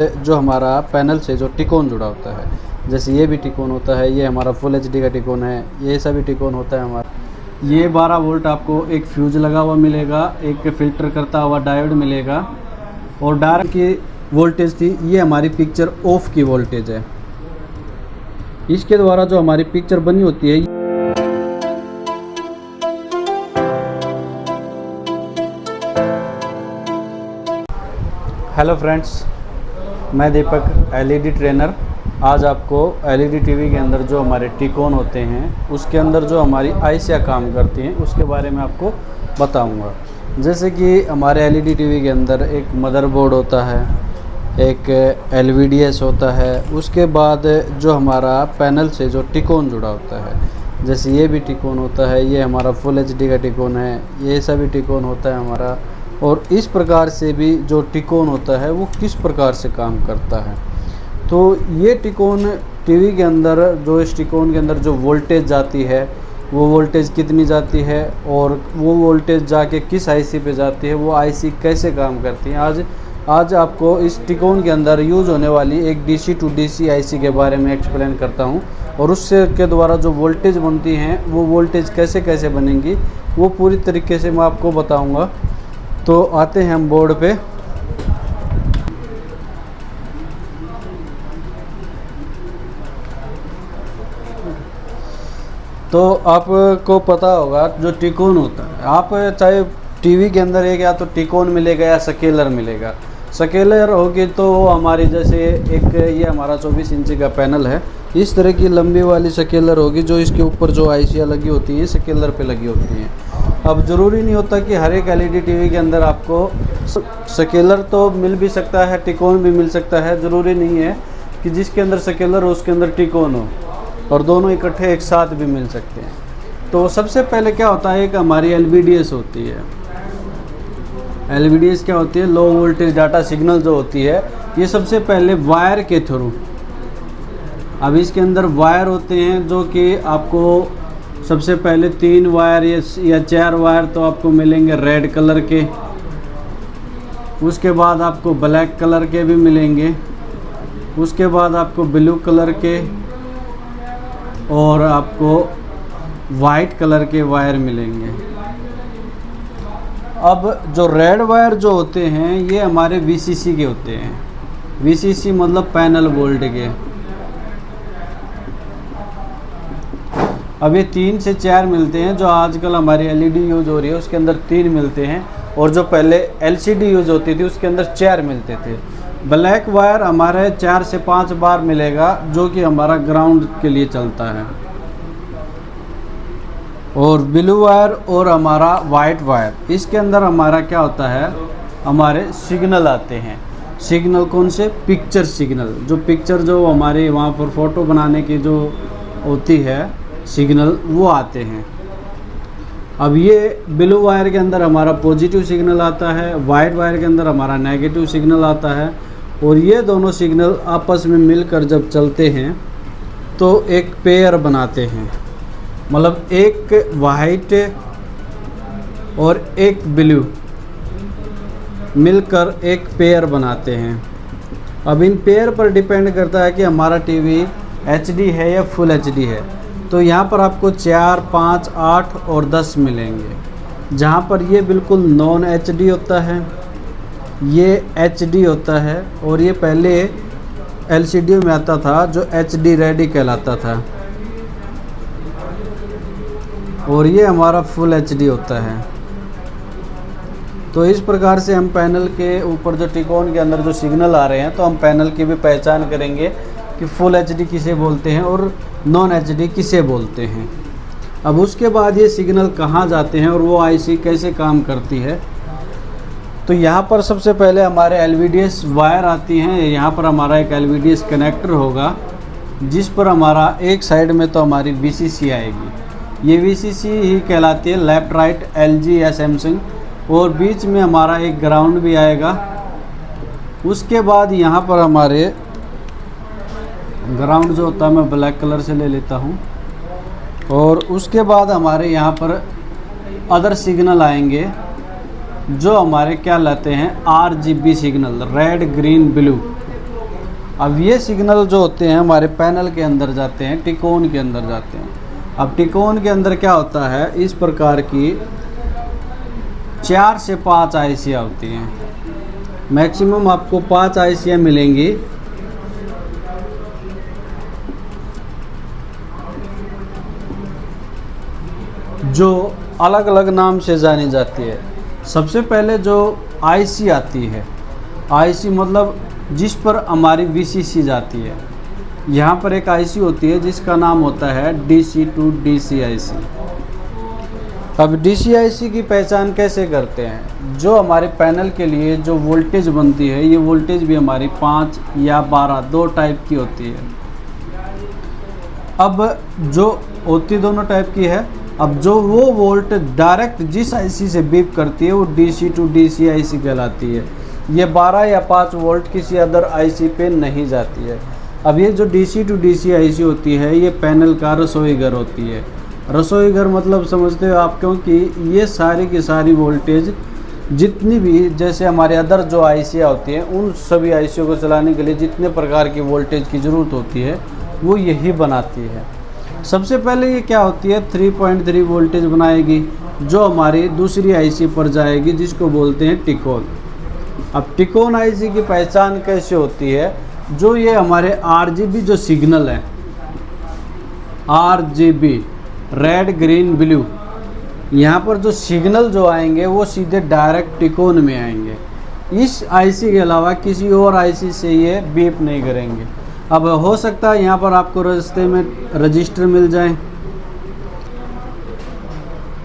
जो हमारा पैनल से जो टिकोन जुड़ा होता है, जैसे ये भी टिकोन होता है, ये हमारा फुल एचडी का टिकोन है, ये सभी टिकोन होता है हमारा। ये 12 वोल्ट आपको एक फ्यूज लगा हुआ मिलेगा, एक फ़िल्टर करता हुआ डायोड मिलेगा और डायरेक्ट की वोल्टेज थी, ये हमारी पिक्चर ऑफ की वोल्टेज है। इसके द्वारा जो हमारी पिक्चर बनी होती है। हेलो फ्रेंड्स, मैं दीपक एलईडी ट्रेनर। आज आपको एलईडी टीवी के अंदर जो हमारे टिकोन होते हैं, उसके अंदर जो हमारी आईसियाँ काम करती हैं, उसके बारे में आपको बताऊंगा। जैसे कि हमारे एलईडी टीवी के अंदर एक मदरबोर्ड होता है, एक एलवीडीएस होता है, उसके बाद जो हमारा पैनल से जो टिकोन जुड़ा होता है, जैसे ये भी टिकोन होता है, ये हमारा फुल एचडी का टिकोन है, ये सभी टिकोन होता है हमारा। और इस प्रकार से भी जो टिकोन होता है वो किस प्रकार से काम करता है। तो ये टिकोन टीवी के अंदर, जो इस टिकोन के अंदर जो वोल्टेज जाती है, वो वोल्टेज कितनी जाती है और वो वोल्टेज जाके किस आईसी पे जाती है, वो आईसी कैसे काम करती है, आज आपको इस टिकोन के अंदर यूज़ होने वाली एक डीसी टू डीसी आईसी के बारे में एक्सप्लेन करता हूँ। और उससे के द्वारा जो वोल्टेज बनती हैं, वो वोल्टेज कैसे कैसे बनेंगी, वो पूरी तरीके से मैं आपको बताऊँगा। तो आते हैं हम बोर्ड पे। तो आपको पता होगा जो टिकोन होता है, आप चाहे टीवी के अंदर एक या तो टिकोन मिलेगा या स्केलर मिलेगा। स्केलर होगी तो हमारी जैसे एक ये हमारा 24 इंच का पैनल है, इस तरह की लंबी वाली स्केलर होगी, जो इसके ऊपर जो आईसियाँ लगी होती हैं स्केलर पे लगी होती हैं। अब ज़रूरी नहीं होता कि हर एक एलईडी टीवी के अंदर आपको स्केलर तो मिल भी सकता है, टिकोन भी मिल सकता है। ज़रूरी नहीं है कि जिसके अंदर स्केलर हो उसके अंदर टिकोन हो, और दोनों इकट्ठे एक साथ भी मिल सकते हैं। तो सबसे पहले क्या होता है, एक हमारी एलवीडीएस होती है। एलवीडीएस क्या होती है, लो वोल्टेज डाटा सिग्नल जो होती है, ये सबसे पहले वायर के थ्रू, अब इसके अंदर वायर होते हैं जो कि आपको सबसे पहले 3 वायर या 4 वायर तो आपको मिलेंगे रेड कलर के, उसके बाद आपको ब्लैक कलर के भी मिलेंगे, उसके बाद आपको ब्लू कलर के और आपको वाइट कलर के वायर मिलेंगे। अब जो रेड वायर जो होते हैं, ये हमारे वीसीसी के होते हैं। वीसीसी मतलब पैनल बोर्ड के। अब ये 3 से 4 मिलते हैं, जो आजकल हमारी एलईडी यूज हो रही है उसके अंदर 3 मिलते हैं, और जो पहले एलसीडी यूज होती थी उसके अंदर 4 मिलते थे। ब्लैक वायर हमारे 4 से 5 बार मिलेगा, जो कि हमारा ग्राउंड के लिए चलता है। और ब्लू वायर और हमारा वाइट वायर, इसके अंदर हमारा क्या होता है, हमारे सिग्नल आते हैं। सिग्नल कौन से, पिक्चर सिग्नल, जो पिक्चर जो हमारे वहाँ पर फ़ोटो बनाने की जो होती है सिग्नल, वो आते हैं। अब ये ब्लू वायर के अंदर हमारा पॉजिटिव सिग्नल आता है, वाइट वायर के अंदर हमारा नेगेटिव सिग्नल आता है। और ये दोनों सिग्नल आपस में मिलकर जब चलते हैं तो एक पेयर बनाते हैं, मतलब एक वाइट और एक ब्लू मिलकर एक पेयर बनाते हैं। अब इन पेयर पर डिपेंड करता है कि हमारा टीवी एचडी है या फुल एचडी है। तो यहाँ पर आपको 4, 5, 8 और 10 मिलेंगे, जहाँ पर ये बिल्कुल नॉन एचडी होता है, ये एचडी होता है, और ये पहले एलसीडी में आता था जो एचडी रेडी कहलाता था, और ये हमारा फुल एचडी होता है। तो इस प्रकार से हम पैनल के ऊपर जो टिकोन के अंदर जो सिग्नल आ रहे हैं, तो हम पैनल की भी पहचान करेंगे कि फुल एचडी किसे बोलते हैं और नॉन एचडी किसे बोलते हैं। अब उसके बाद ये सिग्नल कहाँ जाते हैं और वो आईसी कैसे काम करती है। तो यहाँ पर सबसे पहले हमारे एलवीडीएस वायर आती हैं। यहाँ पर हमारा एक एलवीडीएस कनेक्टर होगा, जिस पर हमारा एक साइड में तो हमारी वीसीसी आएगी, ये वीसीसी ही कहलाती है, लेफ़्ट राइट एलजी या सैमसंग, और बीच में हमारा एक ग्राउंड भी आएगा। उसके बाद यहाँ पर हमारे ग्राउंड जो होता है मैं ब्लैक कलर से ले लेता हूँ, और उसके बाद हमारे यहाँ पर अदर सिग्नल आएंगे, जो हमारे क्या लाते हैं, RGB signal, red green blue. अब ये सिग्नल जो होते हैं हमारे पैनल के अंदर जाते हैं, टिकोन के अंदर जाते हैं। अब टिकोन के अंदर क्या होता है, इस प्रकार की 4 से 5 आईसियाँ होती हैं। मैक्सिमम आपको 5 आईसियाँ मिलेंगी। जो अलग अलग नाम से जानी जाती है। सबसे पहले जो आईसी आती है, आईसी मतलब जिस पर हमारी वीसीसी जाती है। यहाँ पर एक आईसी होती है जिसका नाम होता है DC to DC आईसी। अब DC आईसी की पहचान कैसे करते हैं, जो हमारे पैनल के लिए जो वोल्टेज बनती है, ये वोल्टेज भी हमारी 5 या 12 दो टाइप की होती है। अब जो होती दोनों टाइप की है। अब जो वो वोल्ट डायरेक्ट जिस आईसी से बीप करती है वो DC to DC आईसी कहलाती है। ये 12 या 5 वोल्ट किसी अदर आईसी पे नहीं जाती है। अब ये जो DC to DC आईसी होती है, ये पैनल का रसोई घर होती है। रसोई घर मतलब समझते हो आप, क्योंकि ये सारी की सारी वोल्टेज जितनी भी जैसे हमारे अदर जो आईसियाँ होती हैं, उन सभी आईसियों को चलाने के लिए जितने प्रकार की वोल्टेज की ज़रूरत होती है वो यही बनाती है। सबसे पहले ये क्या होती है, 3.3 वोल्टेज बनाएगी जो हमारी दूसरी आईसी पर जाएगी, जिसको बोलते हैं टिकोन। अब टिकोन आईसी की पहचान कैसे होती है, जो ये हमारे RGB जो सिग्नल है, RGB रेड ग्रीन ब्लू, यहाँ पर जो सिग्नल जो आएंगे वो सीधे डायरेक्ट टिकोन में आएंगे। इस आईसी के अलावा किसी और आईसी से ये बीप नहीं करेंगे। अब हो सकता है यहाँ पर आपको रास्ते में रजिस्टर मिल जाए,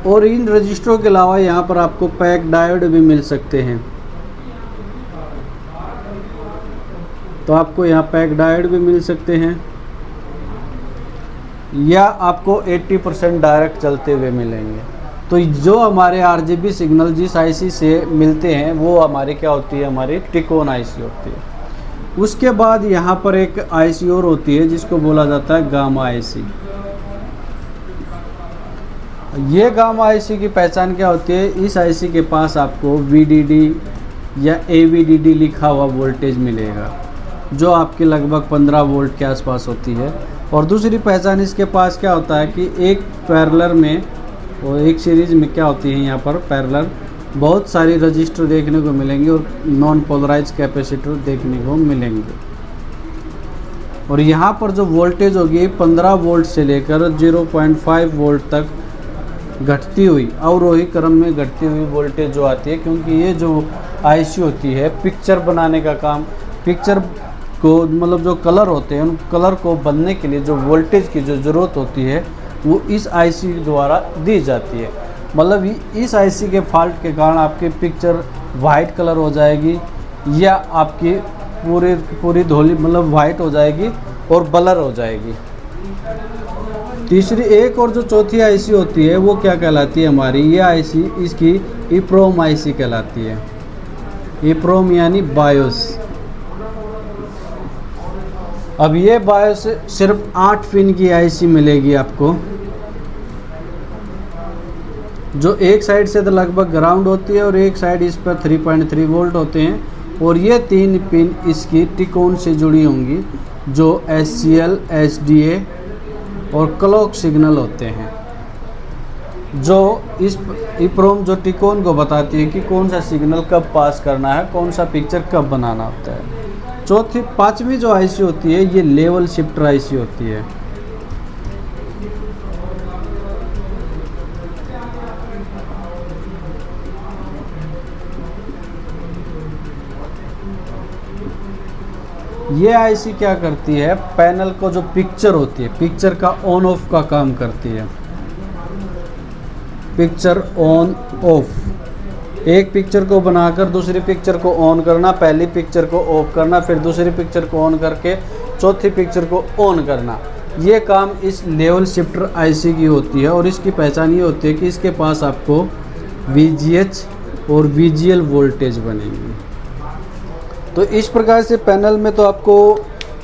और इन रजिस्टरों के अलावा यहाँ पर आपको पैक डायोड भी मिल सकते हैं। तो आपको यहाँ पैक डायोड भी मिल सकते हैं, या आपको 80% डायरेक्ट चलते हुए मिलेंगे। तो जो हमारे RGB सिग्नल जिस आईसी से मिलते हैं वो हमारी क्या होती है, हमारी टिकोन आईसी होती है। उसके बाद यहाँ पर एक आईसी और होती है जिसको बोला जाता है गामा आईसी। ये गामा आईसी की पहचान क्या होती है, इस आईसी के पास आपको VDD या AVDD लिखा हुआ वोल्टेज मिलेगा, जो आपके लगभग 15 वोल्ट के आसपास होती है। और दूसरी पहचान इसके पास क्या होता है कि एक पैरेलल में और एक सीरीज में क्या होती है, यहाँ पर पैरेलल बहुत सारी रजिस्टर देखने को मिलेंगे और नॉन पोलराइज कैपेसिटर देखने को मिलेंगे। और यहाँ पर जो वोल्टेज होगी 15 वोल्ट से लेकर 0.5 वोल्ट तक घटती हुई, अवरोही क्रम में घटती हुई वोल्टेज जो आती है, क्योंकि ये जो आईसी होती है पिक्चर बनाने का काम, पिक्चर को मतलब जो कलर होते हैं उन कलर को बनने के लिए जो वोल्टेज की जो ज़रूरत होती है वो इस आईसी द्वारा दी जाती है। मतलब इस आईसी के फॉल्ट के कारण आपकी पिक्चर वाइट कलर हो जाएगी, या आपकी पूरी धोली मतलब वाइट हो जाएगी और ब्लर हो जाएगी। तीसरी एक और जो चौथी आईसी होती है वो क्या कहलाती है हमारी, ये आईसी इसकी EEPROM आईसी कहलाती है। EEPROM यानी बायोस। अब ये बायोस सिर्फ 8 पिन की आईसी मिलेगी आपको, जो एक साइड से तो लगभग ग्राउंड होती है और एक साइड इस पर 3.3 वोल्ट होते हैं, और ये 3 पिन इसकी टिकोन से जुड़ी होंगी, जो SCL, SDA और क्लॉक सिग्नल होते हैं, जो इस EEPROM जो टिकोन को बताती है कि कौन सा सिग्नल कब पास करना है, कौन सा पिक्चर कब बनाना होता है। पांचवी जो आईसी होती है ये लेवल शिफ्टर आईसी होती है। ये आईसी क्या करती है, पैनल को जो पिक्चर होती है, पिक्चर का ऑन ऑफ का काम करती है। पिक्चर ऑन ऑफ, एक पिक्चर को बनाकर दूसरी पिक्चर को ऑन करना, पहली पिक्चर को ऑफ करना, फिर दूसरी पिक्चर को ऑन करके चौथी पिक्चर को ऑन करना, ये काम इस लेवल शिफ्टर आईसी की होती है। और इसकी पहचान ये होती है कि इसके पास आपको VGH और VGL वोल्टेज बनेंगी। तो इस प्रकार से पैनल में तो आपको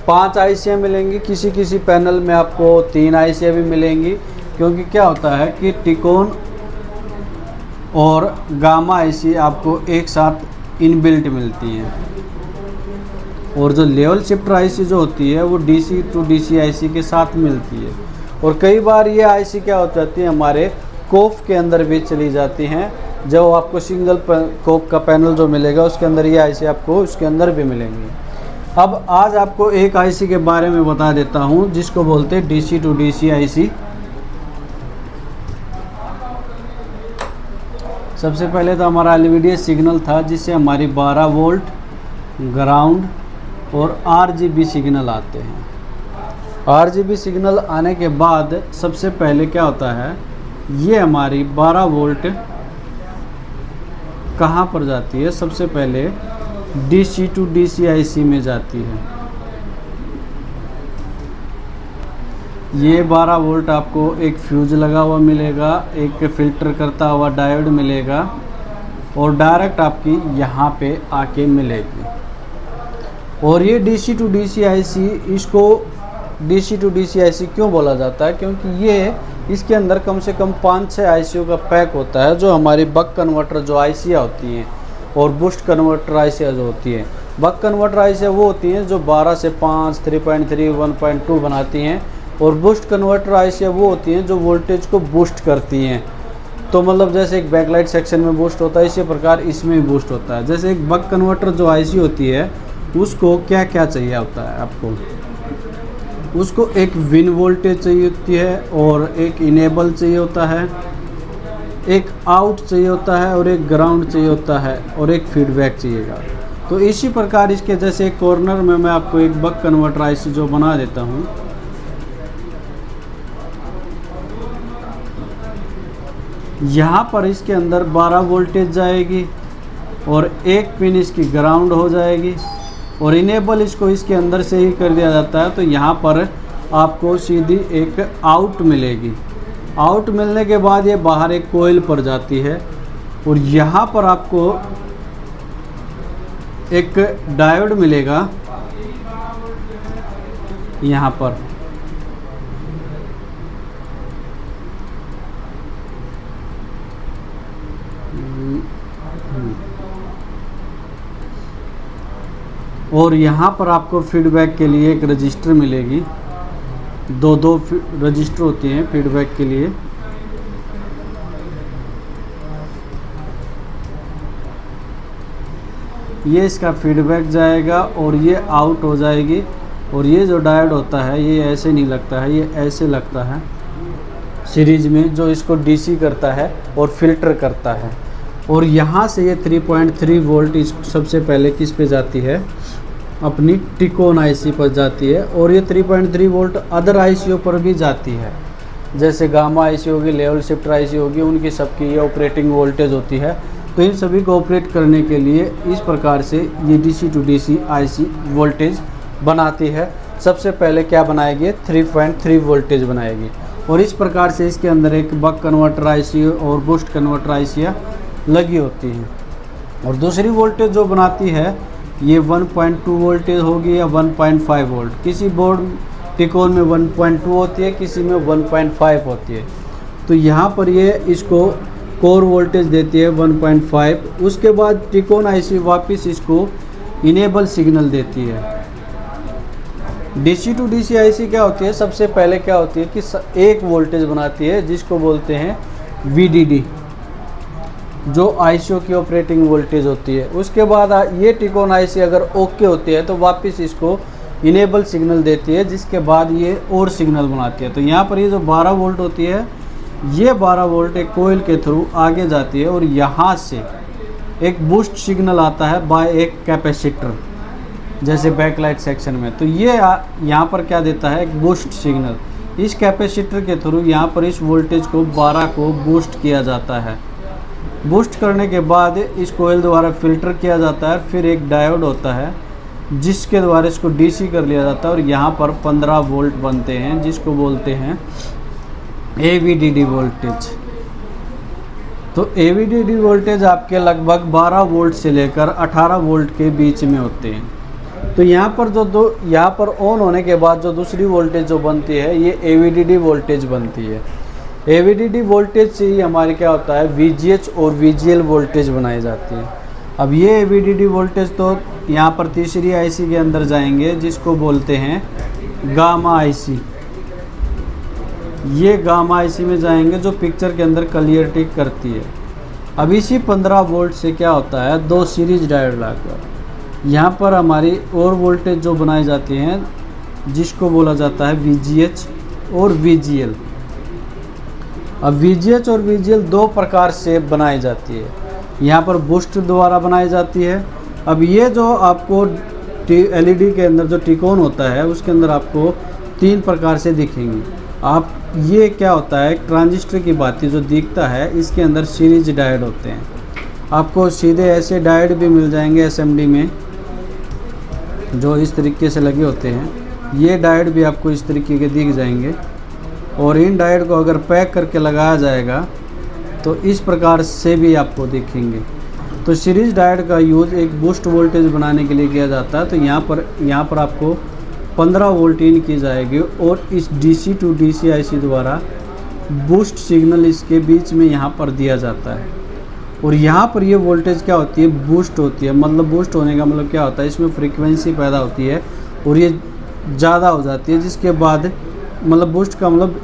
5 आईसियाँ मिलेंगी, किसी पैनल में आपको 3 आईसियाँ भी मिलेंगी, क्योंकि क्या होता है कि टिकोन और गामा आईसी आपको एक साथ इनबिल्ट मिलती हैं। और जो लेवल शिफ्टर आईसी जो होती है वो डीसी टू डीसी आईसी के साथ मिलती है। और कई बार ये आईसी क्या हो जाती है हमारे कोफ के अंदर भी चली जाती हैं। जब आपको सिंगल कोफ का पैनल जो मिलेगा उसके अंदर ये आईसी आपको उसके अंदर भी मिलेंगी। अब आज आपको एक आईसी के बारे में बता देता हूँ जिसको बोलते हैं डीसी टू डीसी आईसी। सबसे पहले तो हमारा एलवीडी सिग्नल था जिससे हमारी 12 वोल्ट ग्राउंड और आरजीबी सिग्नल आते हैं। आरजीबी सिग्नल आने के बाद सबसे पहले क्या होता है, ये हमारी 12 वोल्ट कहाँ पर जाती है, सबसे पहले डीसी टू डीसी आईसी में जाती है। ये 12 वोल्ट आपको एक फ्यूज लगा हुआ मिलेगा, एक फ़िल्टर करता हुआ डायोड मिलेगा और डायरेक्ट आपकी यहाँ पे आके मिलेगी। और ये डीसी टू डीसी आईसी, इसको डीसी टू डीसी आईसी क्यों बोला जाता है, क्योंकि ये इसके अंदर कम से कम 5-6 आईसीयू का पैक होता है। जो हमारी बक कन्वर्टर जो आईसीयाँ होती हैं और बूस्ट कन्वर्टर आईसीयाँ जो होती हैं, बक कन्वर्टर आईसीयाँ वो होती हैं जो 12 से 5, 3.3, 1.2 बनाती हैं और बूस्ट कन्वर्टर आईसीयाँ वो होती हैं जो वोल्टेज को बूस्ट करती हैं। तो मतलब जैसे एक बैकलाइट सेक्शन में बूस्ट होता है, इसी प्रकार इसमें भी बूस्ट होता है। जैसे एक बक कन्वर्टर जो आईसी होती है उसको क्या क्या चाहिए होता है आपको, उसको एक विन वोल्टेज चाहिए होती है और एक इनेबल चाहिए होता है, एक आउट चाहिए होता है और एक ग्राउंड चाहिए होता है और एक फीडबैक चाहिएगा। तो इसी प्रकार इसके जैसे एक कॉर्नर में मैं आपको एक बक कन्वर्टर आईसी जो बना देता हूँ। यहाँ पर इसके अंदर 12 वोल्टेज जाएगी और एक पिन इसकी ग्राउंड हो जाएगी और इनेबल इसको इसके अंदर से ही कर दिया जाता है। तो यहाँ पर आपको सीधी एक आउट मिलेगी। आउट मिलने के बाद ये बाहर एक कोयल पर जाती है और यहाँ पर आपको एक डायोड मिलेगा। यहाँ पर और यहाँ पर आपको फीडबैक के लिए एक रजिस्टर मिलेगी। दो रजिस्टर होती हैं फीडबैक के लिए। ये इसका फीडबैक जाएगा और ये आउट हो जाएगी। और ये जो डायोड होता है ये ऐसे नहीं लगता है, ये ऐसे लगता है सीरीज में, जो इसको डीसी करता है और फिल्टर करता है। और यहाँ से ये 3.3 वोल्ट सबसे पहले किस पे जाती है, अपनी टिकोन आईसी पर जाती है। और ये 3.3 वोल्ट अदर आईसीओ पर भी जाती है, जैसे गामा आईसी होगी, लेवल शिफ्टर आईसी होगी, उनकी सबकी ये ऑपरेटिंग वोल्टेज होती है। तो इन सभी को ऑपरेट करने के लिए इस प्रकार से ये DC to DC IC voltage बनाती है। सबसे पहले क्या बनाएगी, 3.3 वोल्टेज बनाएगी। और इस प्रकार से इसके अंदर एक बक कन्वर्टर आईसी और बूस्ट कन्वर्टर आईसियाँ लगी होती हैं। और दूसरी वोल्टेज जो बनाती है ये 1.2 वोल्टेज होगी या 1.5 वोल्ट। किसी बोर्ड टिकोन में 1.2 होती है, किसी में 1.5 होती है। तो यहाँ पर ये इसको कोर वोल्टेज देती है 1.5। उसके बाद टिकोन आईसी वापस इसको इनेबल सिग्नल देती है। डीसी टू डीसी आईसी क्या होती है, सबसे पहले क्या होती है कि एक वोल्टेज बनाती है जिसको बोलते हैं वीडीडी, जो आईसीओ की ऑपरेटिंग वोल्टेज होती है। उसके बाद ये टिकोन आईसी अगर ओके होती है तो वापस इसको इनेबल सिग्नल देती है, जिसके बाद ये और सिग्नल बनाती है। तो यहाँ पर ये जो 12 वोल्ट होती है, ये 12 वोल्ट एक कोयल के थ्रू आगे जाती है और यहाँ से एक बूस्ट सिग्नल आता है बाय एक कैपेसिटर, जैसे बैकलाइट सेक्शन में। तो ये यहाँ पर क्या देता है, एक बूस्ट सिग्नल। इस कैपेसिटर के थ्रू यहाँ पर इस वोल्टेज को 12 को बूस्ट किया जाता है। बूस्ट करने के बाद इस कोयल द्वारा फिल्टर किया जाता है। फिर एक डायोड होता है जिसके द्वारा इसको डीसी कर लिया जाता है और यहाँ पर 15 वोल्ट बनते हैं, जिसको बोलते हैं एवीडीडी वोल्टेज। तो एवीडीडी वोल्टेज आपके लगभग 12 वोल्ट से लेकर 18 वोल्ट के बीच में होते हैं। तो यहाँ पर यहाँ पर ऑन होने के बाद जो दूसरी वोल्टेज जो बनती है ये एवीडीडी वोल्टेज बनती है। एवीडीडी वोल्टेज से ही हमारे क्या होता है, वीजीएच और वीजीएल वोल्टेज बनाई जाती है। अब ये VDD वोल्टेज तो यहाँ पर तीसरी आईसी के अंदर जाएंगे, जिसको बोलते हैं गामा आईसी। ये गामा आईसी में जाएंगे जो पिक्चर के अंदर क्लियरिटी करती है। अब इसी 15 वोल्ट से क्या होता है, 2 सीरीज डायोड लाकर यहाँ पर हमारी और वोल्टेज जो बनाई जाती हैं जिसको बोला जाता है VGH और VGL। अब VGH और VGL 2 प्रकार से बनाई जाती है। यहाँ पर बूस्ट द्वारा बनाई जाती है। अब ये जो आपको LED के अंदर जो टिकोन होता है उसके अंदर आपको 3 प्रकार से दिखेंगी। आप ये क्या होता है, ट्रांजिस्टर की बाती जो दिखता है इसके अंदर सीरीज डायोड होते हैं। आपको सीधे ऐसे डायोड भी मिल जाएंगे SMD में जो इस तरीके से लगे होते हैं। ये डायोड भी आपको इस तरीके के दिख जाएंगे और इन डायोड को अगर पैक करके लगाया जाएगा तो इस प्रकार से भी आपको दिखेंगे। तो सीरीज डायोड का यूज़ एक बूस्ट वोल्टेज बनाने के लिए किया जाता है। तो यहाँ पर आपको 15 वोल्ट इन की जाएगी और इस DC टू DC IC द्वारा बूस्ट सिग्नल इसके बीच में यहाँ पर दिया जाता है। और यहाँ पर ये वोल्टेज क्या होती है, बूस्ट होती है। मतलब बूस्ट होने का मतलब क्या होता है, इसमें फ्रीक्वेंसी पैदा होती है और ये ज़्यादा हो जाती है, जिसके बाद मतलब बूस्ट का मतलब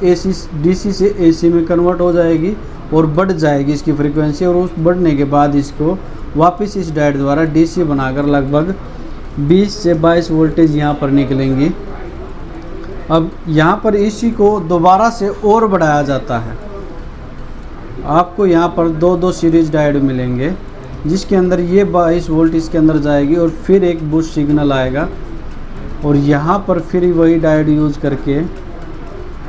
DC से AC में कन्वर्ट हो जाएगी और बढ़ जाएगी इसकी फ्रीक्वेंसी। और उस बढ़ने के बाद इसको वापस इस डायोड द्वारा DC बनाकर लगभग 20 से 22 वोल्टेज यहाँ पर निकलेंगी। अब यहाँ पर इसी को दोबारा से और बढ़ाया जाता है। आपको यहाँ पर 2 सीरीज डायोड मिलेंगे जिसके अंदर ये 22 वोल्ट इसके अंदर जाएगी और फिर एक बूस्ट सिग्नल आएगा और यहाँ पर फिर वही डायोड यूज़ करके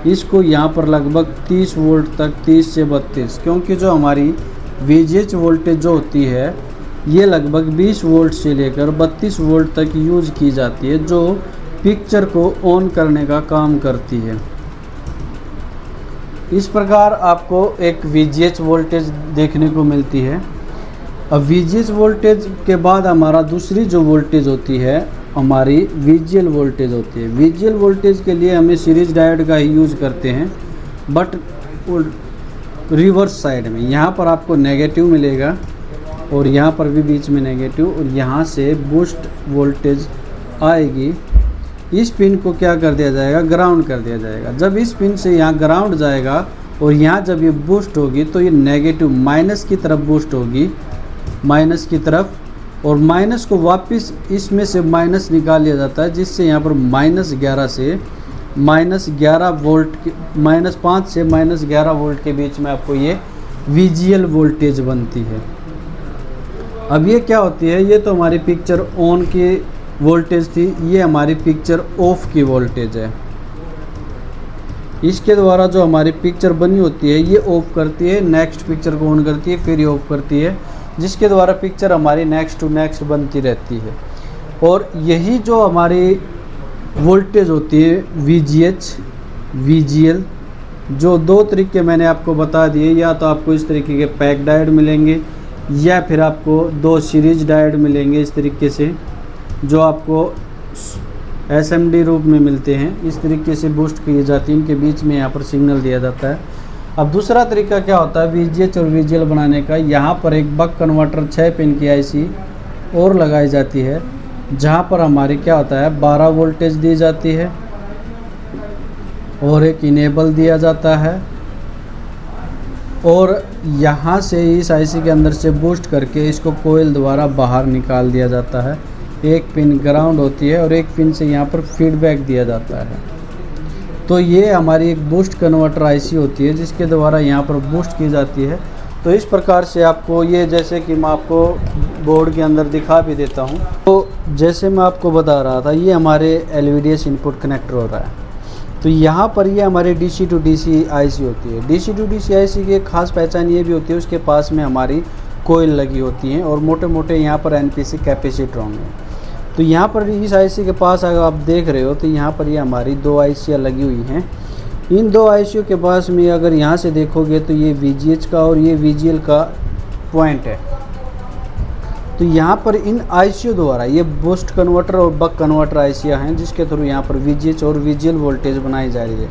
इसको यहाँ पर लगभग 30 वोल्ट तक, 30 से 32, क्योंकि जो हमारी VGH वोल्टेज जो होती है ये लगभग 20 वोल्ट से लेकर 32 वोल्ट तक यूज़ की जाती है, जो पिक्चर को ऑन करने का काम करती है। इस प्रकार आपको एक VGH वोल्टेज देखने को मिलती है। अब VGH वोल्टेज के बाद हमारा दूसरी जो वोल्टेज होती है हमारी VGL वोल्टेज होती है। VGL वोल्टेज के लिए हमें सीरीज डायोड का ही यूज़ करते हैं, बट रिवर्स साइड में यहाँ पर आपको नेगेटिव मिलेगा और यहाँ पर भी बीच में नेगेटिव, और यहाँ से बूस्ट वोल्टेज आएगी। इस पिन को क्या कर दिया जाएगा, ग्राउंड कर दिया जाएगा। जब इस पिन से यहाँ ग्राउंड जाएगा और यहाँ जब ये बूस्ट होगी तो ये नेगेटिव माइनस की तरफ बूस्ट होगी, माइनस की तरफ, और माइनस को वापस इसमें से माइनस निकाल लिया जाता है, जिससे यहाँ पर -11 से -11 वोल्ट, -5 से -11 वोल्ट के बीच में आपको ये VGL वोल्टेज बनती है। अब ये क्या होती है, ये तो हमारी पिक्चर ऑन की वोल्टेज थी, ये हमारी पिक्चर ऑफ की वोल्टेज है। इसके द्वारा जो हमारी पिक्चर बनी होती है ये ऑफ करती है, नेक्स्ट पिक्चर को ऑन करती है, फिर ये ऑफ करती है, जिसके द्वारा पिक्चर हमारी नेक्स्ट टू नेक्स्ट बनती रहती है। और यही जो हमारी वोल्टेज होती है VGH VGL, जो 2 तरीके मैंने आपको बता दिए, या तो आपको इस तरीके के पैक डायोड मिलेंगे या फिर आपको 2 सीरीज डायोड मिलेंगे इस तरीके से, जो आपको SMD रूप में मिलते हैं। इस तरीके से बूस्ट किए जाती हैं, इनके बीच में यहाँ पर सिग्नल दिया जाता है। अब दूसरा तरीका क्या होता है VGH और VGL बनाने का, यहाँ पर एक बक कन्वर्टर 6 पिन की IC और लगाई जाती है, जहाँ पर हमारी क्या होता है 12 वोल्टेज दी जाती है और एक इनेबल दिया जाता है, और यहाँ से इस IC के अंदर से बूस्ट करके इसको कोयल द्वारा बाहर निकाल दिया जाता है। एक पिन ग्राउंड होती है और एक पिन से यहाँ पर फीडबैक दिया जाता है। तो ये हमारी एक बूस्ट कन्वर्टर IC होती है जिसके द्वारा यहाँ पर बूस्ट की जाती है। तो इस प्रकार से आपको ये, जैसे कि मैं आपको बोर्ड के अंदर दिखा भी देता हूँ, तो जैसे मैं आपको बता रहा था ये हमारे LVDS इनपुट कनेक्टर हो रहा है। तो यहाँ पर ये हमारी DC टू DC IC होती है। DC टू DC IC की एक खास पहचान ये भी होती है, उसके पास में हमारी कोयल लगी होती हैं और मोटे मोटे यहाँ पर NPC कैपेसिटर होंगे। तो यहाँ पर इस IC के पास अगर आप देख रहे हो तो यहाँ पर ये हमारी 2 IC लगी हुई हैं। इन 2 IC के पास में अगर यहाँ से देखोगे तो ये VGH का और ये VGL का पॉइंट है। तो यहाँ पर इन IC द्वारा ये बूस्ट कन्वर्टर और बक कन्वर्टर IC हैं, जिसके थ्रू यहाँ पर VGH और VGL वोल्टेज बनाई जा रही है।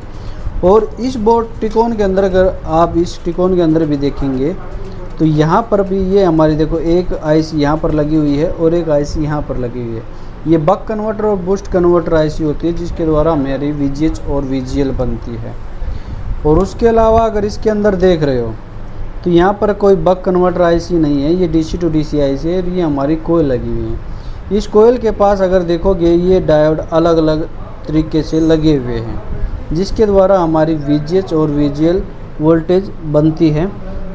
और इस बोर्ड टिकोन के अंदर, अगर आप इस टिकोन के अंदर भी देखेंगे तो यहाँ पर भी ये हमारी देखो एक आईसी यहाँ पर लगी हुई है और एक आईसी यहाँ पर लगी हुई है। ये बक कन्वर्टर और बूस्ट कन्वर्टर आईसी होती है जिसके द्वारा हमारी वीजीएच और वीजीएल बनती है। और उसके अलावा अगर इसके अंदर देख रहे हो तो यहाँ पर कोई बक कन्वर्टर आईसी नहीं है, ये डीसी टू डीसी आईसी है। ये हमारी कोयल लगी हुई है। इस कोयल के पास अगर देखोगे ये डायोड अलग अलग तरीके से लगे हुए हैं जिसके द्वारा हमारी वीजीएच और वीजीएल वोल्टेज बनती है।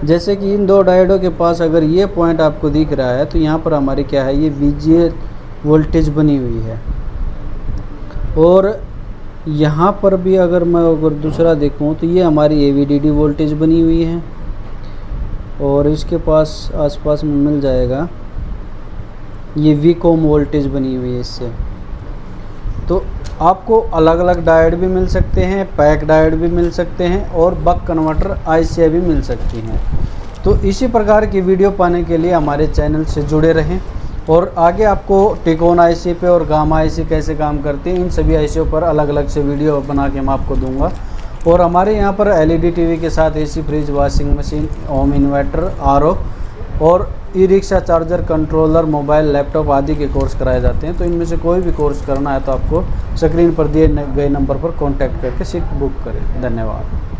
जैसे कि इन दो डायोडों के पास अगर ये पॉइंट आपको दिख रहा है तो यहाँ पर हमारी क्या है, ये वीजीएल वोल्टेज बनी हुई है। और यहाँ पर भी अगर मैं दूसरा देखूँ तो ये हमारी एवीडीडी वोल्टेज बनी हुई है और इसके पास आसपास में मिल जाएगा ये वीकॉम वोल्टेज बनी हुई है इससे। तो आपको अलग अलग डायोड भी मिल सकते हैं, पैक डायोड भी मिल सकते हैं और बक कन्वर्टर आईसी भी मिल सकती हैं। तो इसी प्रकार की वीडियो पाने के लिए हमारे चैनल से जुड़े रहें और आगे आपको टिकोन आईसी पे और गामा आईसी कैसे काम करती हैं इन सभी आईसीओ पर अलग अलग से वीडियो बना के मैं आपको दूंगा। और हमारे यहाँ पर एलईडी टीवी के साथ AC, fridge, washing machine, home inverter, RO और e rickshaw, charger, controller, mobile, laptop आदि के कोर्स कराए जाते हैं। तो इनमें से कोई भी कोर्स करना है तो आपको स्क्रीन पर दिए गए नंबर पर कॉन्टैक्ट करके सीट बुक करें। धन्यवाद।